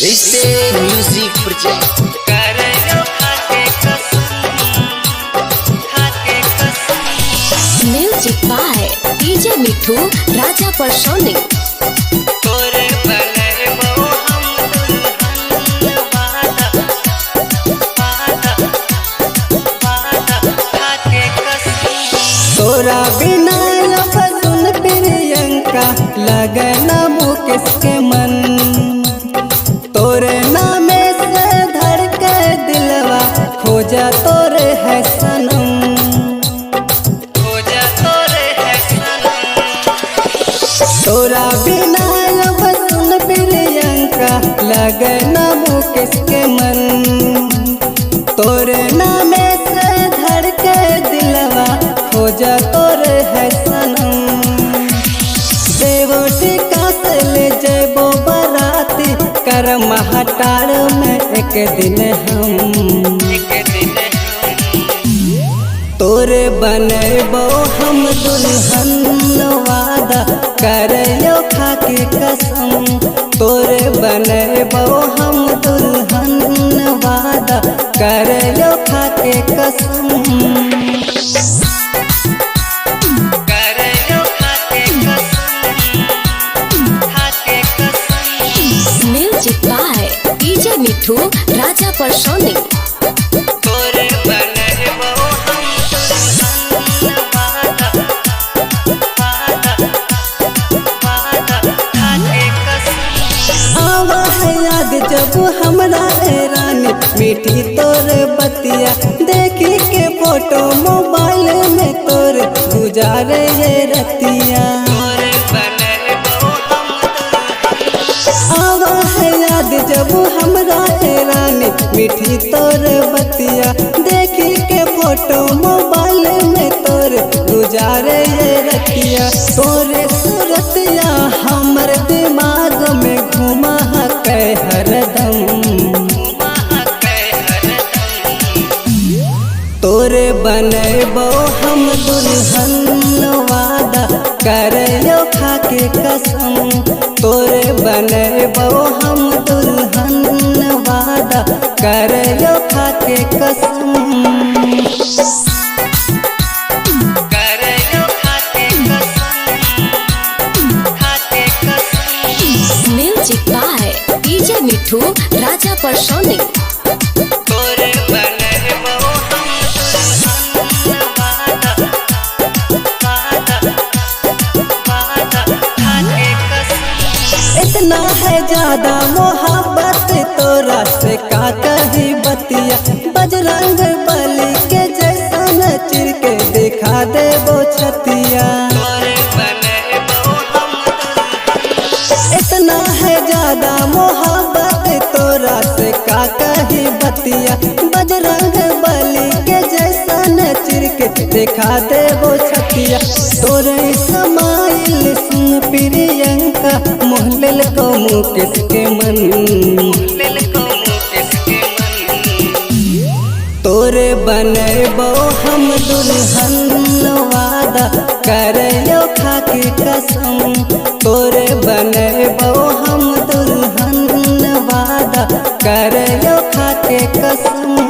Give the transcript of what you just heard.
रिश्ते music project कर लो खाके कसम म्यूजिक बाय डीजे मिठू राजा परसोनी। तोरे बनबो हम दुल्हन वादा खाके कसम। तोरा बिना लब सुन प्रियंका लगना मुकेश के मन। तोरे नामे से धड़के दिलवा खोजा तोरे है सनम। खोजा तोरे है सनम। तोरा बिना लब सुन प्रियंका लगना मुकेश के मन। तोरे नामे से धड़के दिलवा खोजा तोरे है सनम। देवोटी का से ले जेबो बराती कर महाटार में एक दिन हम। तोरे बनेबो हम दुल्हन वादा करियो खाके कसम। तोरे बनेबो हम दुल्हन वादा करियो खाके कसम। कर लो खाके कसम म्यूजिक बाय डीजे मिठू राजा परसोनी। तोरे बनबो हम दुल्हन वादा खाके कसम। आवा है याद जब हमरा ए रानी मीठी तोरे बतिया देखी के फोटो मोबाइल में तोरे गुजारे ये रतिया। तोरे बनबो हम आवा है याद जब हमरा ए रानी मीठी तोरे बतिया देखी के फोटो मोबाइल में तोरे गुजारे ये रतिया। तोरे सूरतिया हमर दिमाग में घुमा है हरदम। तोरे बनेबो हम दुल्हन वादा करियो खाके कसम। तोरे बनेबो हम दुल्हन वादा करियो खाके कसम। कर लो खाके कसम म्यूजिक बाय डीजे मिठू राजा परसोनी। तोरे बनबो हम दुल्हन वादा खाके कसम। इतना है ज्यादा मोहब्बत तोरा से का कही बतिया। बजरंग बली के जैसा न चिर के दिखा देबो छतिया। तोरे बनबो हम इतना है ज्यादा मोहब्बत तोरा से का कही बतिया। बजरंग बली के जैसा न चिर के दिखा देबो छतिया। तोरे समाइल सुन प्रियंका मोहलिल को मुकेश के मन। दिल को मुकेश के मन। तोरे बनेबो हम दुल्हन वादा करियो खाके कसम। तोरे बनेबो हम दुल्हन वादा करियो खाके कसम।